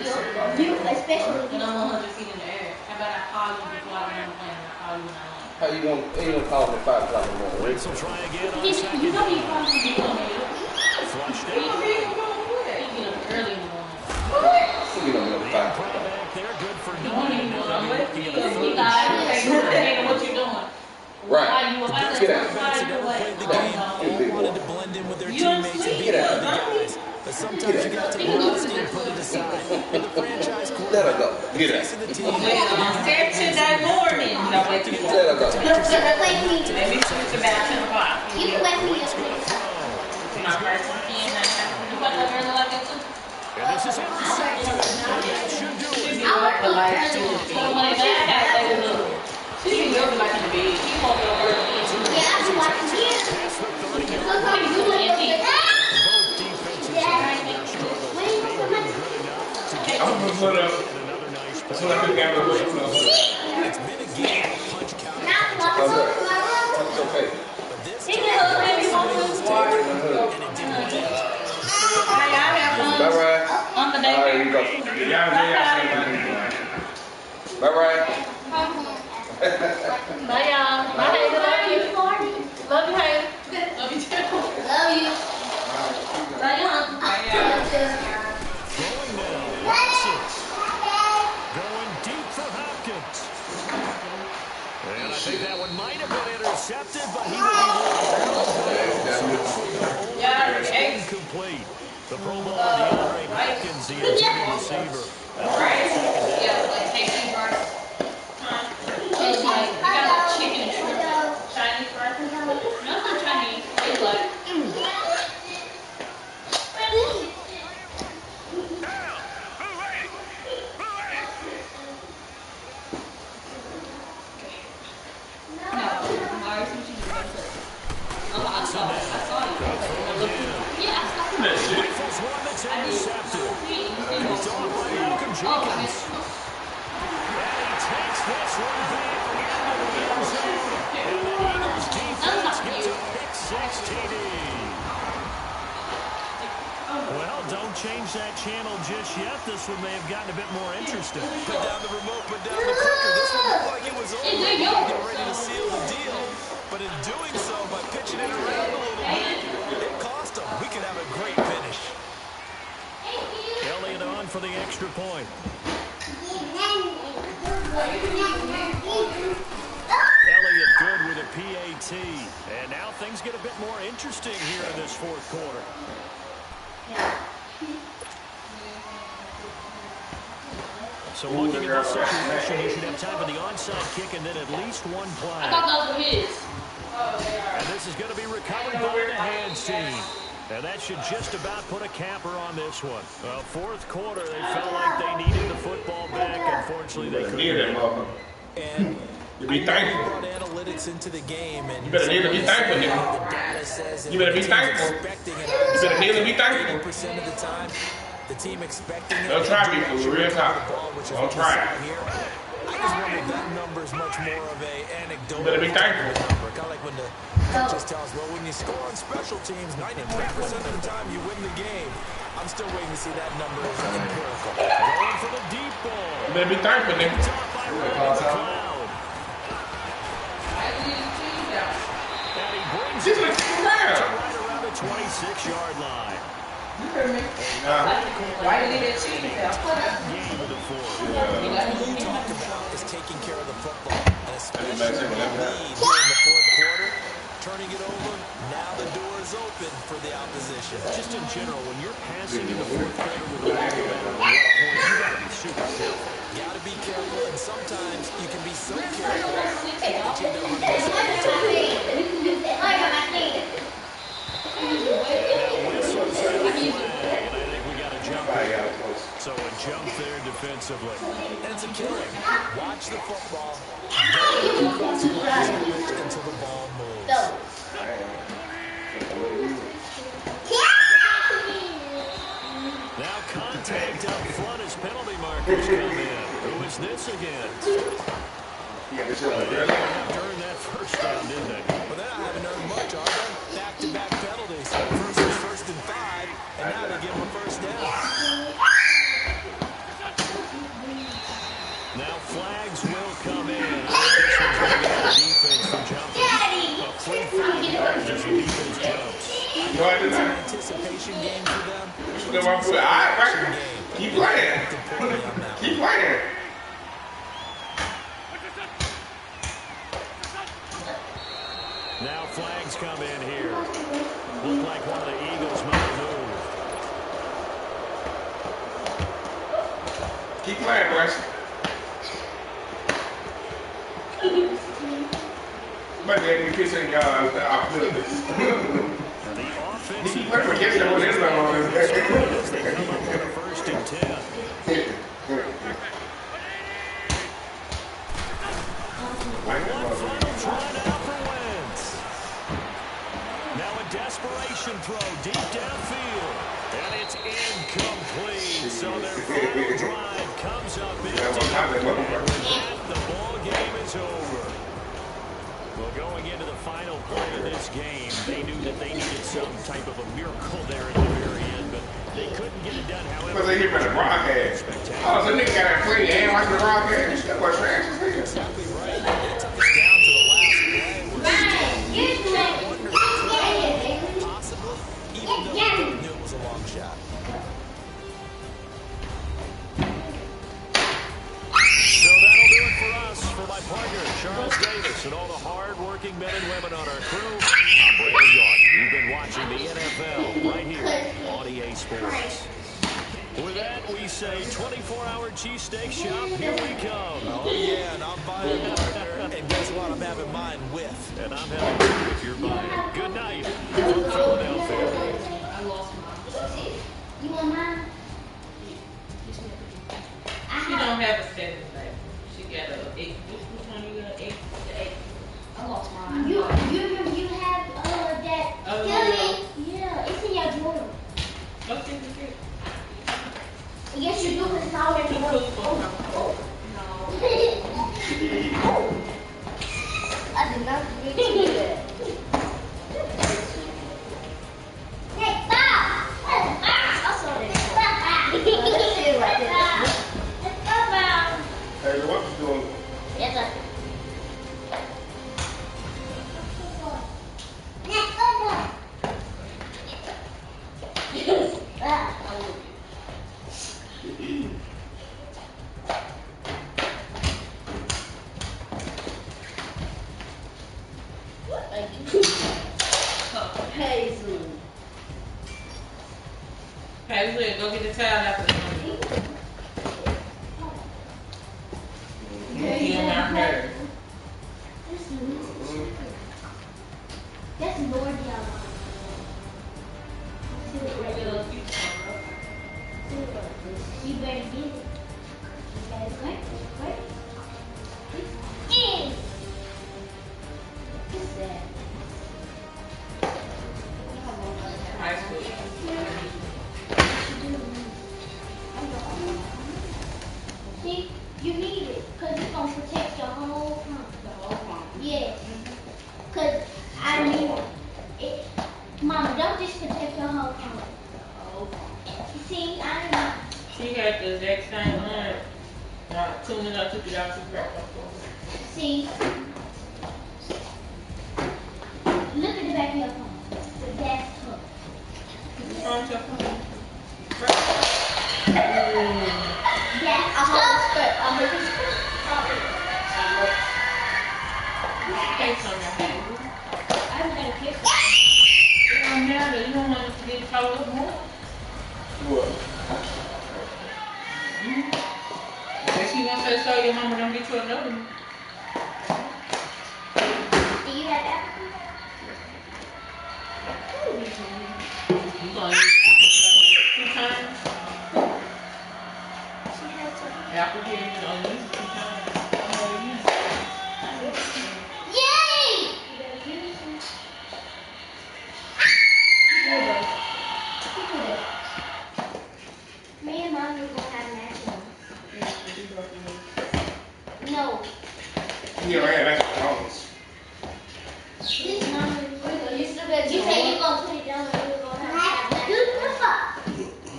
S6: especially.
S7: And I'm 100 feet in the air. How about I call you before I land the plane and I call you when I land?
S8: How you gonna call me 5 o'clock in the morning?
S1: Wentz will try again on
S6: You
S1: 2nd.
S6: know he's probably be coming.
S1: Flushed
S7: You
S1: out.
S7: get up early in the morning.
S8: You know,
S1: The
S8: 5
S1: back there, good for
S7: You
S1: 9.
S7: don't even
S1: Now
S7: know
S1: they'll be
S7: what
S1: looking
S7: you
S1: at a
S7: doing.
S1: third and short.
S7: What you doing?
S8: Right. Get out.
S4: Defense never played the game. All wanted to blend in with their teammates and be
S8: Get
S4: one
S8: out.
S4: of the guys. But sometimes you got to take honesty and put it aside. With the franchise
S8: Let her
S4: quarterback,
S8: go. Get out.
S4: facing the team,
S7: There Tuesday morning. No, wait till
S8: Let her go.
S7: Let me switch about 10 o'clock.
S3: You can wait for me.
S7: My first weekend. You want to early like that too?
S1: And this is intercepted. That should do it.
S7: But like, when they have they look. She be looking like in the bed. She won't go early.
S3: Yeah, I'm watching here.
S1: Past the 30.
S3: Look how you look at
S1: Both defenses have their struggles. They've been good enough to get
S2: I'm gonna put up.
S1: another nice
S2: That's
S1: play.
S2: what I think I was waiting on.
S4: it's been a game of punch counter.
S8: It's okay.
S4: But this
S6: He can hug baby one
S4: and it didn't win.
S8: Bye, Ryan.
S7: On the day.
S8: All right, you go.
S2: Y'all
S8: Bye, Ryan.
S6: Bye, y'all. Bye, Hayden. Love you. Love you, Hayden.
S7: Love you too.
S3: Love you.
S6: Bye, y'all.
S1: Throwing now. Watson. Going deep for Hopkins. And I think that one might have been intercepted, but he will be incomplete. The Pro Bowler Hopkins, the intended receiver.
S7: Chicken and shrimp. Chinese fries. Not Chinese. It's like.
S1: Rifles one that's intercepted. It's on by Malcolm Jenkins. And he takes this one back into the end zone. And the Eagles defense gets a pick 6 TD. Well, don't change that channel just yet. This one may have gotten a bit more interesting.
S4: Put down the remote, put down the clicker. This one looked like it was over. Getting ready to seal the deal. But in doing so, by pitching it around a little bit, it cost them. We could have a great finish.
S1: Elliott on for the extra point. Elliott good with a PAT. And now things get a bit more interesting here in this fourth quarter. So looking at this situation, you should have time for the onside kick and then at least one play.
S6: I thought those were his.
S1: And this is going to be recovered by the hands team. And that should just about put a capper on this one. Well, fourth quarter, they felt like they needed the football back. Unfortunately, they couldn't.
S4: And
S2: you be thankful.
S4: Brought analytics into the game, and
S2: you better kneel and be thankful, nigga. You better be thankful. You better kneel and be thankful.
S4: 80% of the time, the team expecting it.
S2: Don't try me, for real talk. Don't try it.
S4: I just wonder if that number is much more of a anecdotal.
S2: You better be thankful.
S4: Number. Kind of like when the coaches tell us, well, when you score on special teams, 93% of the time you win the game. I'm still waiting to see that number is empirical.
S1: Going for the deep ball.
S2: You better be thankful, nigga.
S1: And he brings
S2: it
S1: right around the 26-yard line.
S7: Why did he get cheated?
S1: Game of the fourth.
S4: What you talk about is taking care of the football, and especially when you lead here in the fourth quarter, turning it over. Now the door is open for the opposition.
S1: Just in general, when you're passing in the fourth quarter with a ball, you got to be super careful.
S4: Got to be careful, and sometimes you can be so careful that you don't understand.
S1: So a jump there defensively.
S4: And it's a killer. Watch the football. Don't cross the line until the ball moves.
S1: Now contact up front as penalty markers come in. Who is this against? During that first down, didn't they?
S4: Well, they're not having earned much, are they? Back-to-back penalties. First was 1st and 5, and now they give them a first down.
S1: Now flags will come in. I think this one's going to get the defense for jumping. A free 30 yards as the defense jumps.
S4: It's an anticipation game for them.
S2: Keep playing. Keep playing.
S1: Now flags come in here. Look like one of the Eagles might move.
S2: Keep playing, Wes. But then you kissing y'all off the
S1: offense.
S2: He played for kissing when Islam on his
S1: As they come up with a 1st and 10. One final try now for Wentz. Now a desperation throw deep downfield. And it's incomplete. So their final drive comes up empty. And with that, the ball game is over. Well, going into the final play of this game, they knew that they needed some type of a miracle there at the very end, but they couldn't get it done. However,
S2: but they hit by the broadcast. Oh, so nigga got that play and watch the broadcast. That was trash.
S4: Exactly right. It took us down to the last play. Possibly, even though they knew it was a long shot.
S1: So that'll do it for us. For my partner, Charles Davis, and all the hard-working men and women on our crew, I'm Brandon York. You've been watching the NFL right here on EA Sports. With that, we say 24-hour cheesesteak shop, here we come.
S4: Oh, yeah, and I'm buying partner. And guess what? I'm having mine with.
S1: And I'm having two if you're buying. Good night from Philadelphia.
S6: I lost mine.
S3: You want mine?
S7: She don't have a 7 back. She got a 8. Which one you got? 8? The 8.
S6: I lost mine.
S3: You have that filling. Yeah, it's in your drawer.
S7: Don't think it's good.
S3: Yes, you do, because it's already
S7: No.
S3: I did not get to that. Hey, stop! I saw that. Let's see it right there. Let's go down.
S2: Hey, what you doing?
S3: Yes, sir. Let's go down.
S7: Hazel, go get the towel after the
S3: That's Lord Yahweh. You better get it. You better quick. In. What's that?
S7: High school.
S3: See, you need it because it's going to protect your whole pump.
S7: The whole pump.
S3: Yes. Because I need it. Mama, don't just protect your whole pump.
S7: The whole pump.
S3: See, I know.
S7: She had the exact same one. Tuning up, took it out, took it back up.
S3: See, look at the back of your pump. The gas pump.
S7: What's wrong with your pump?
S3: Gas pump. I heard the skirt.
S7: Case on your head.
S3: I'm gonna kiss it.
S7: It don't matter. You don't want it to get covered up more.
S2: What?
S7: If she wants to show your mama, don't get you another one.
S3: Do you have apple?
S7: You gonna use it 2 times?
S3: She has some.
S7: Apple here, you gonna use it 2 times. I'm gonna use it.
S3: Yay! You better use it. Me and Mommy were gonna have matching. No.
S2: You never had that problems.
S3: This Mommy, you said you're gonna put it down and we're gonna have matching.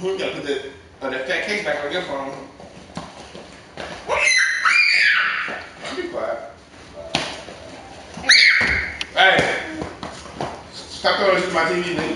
S2: You gotta put that fat case back on your phone. Be quiet. Hey! Stop throwing this to my TV, nigga.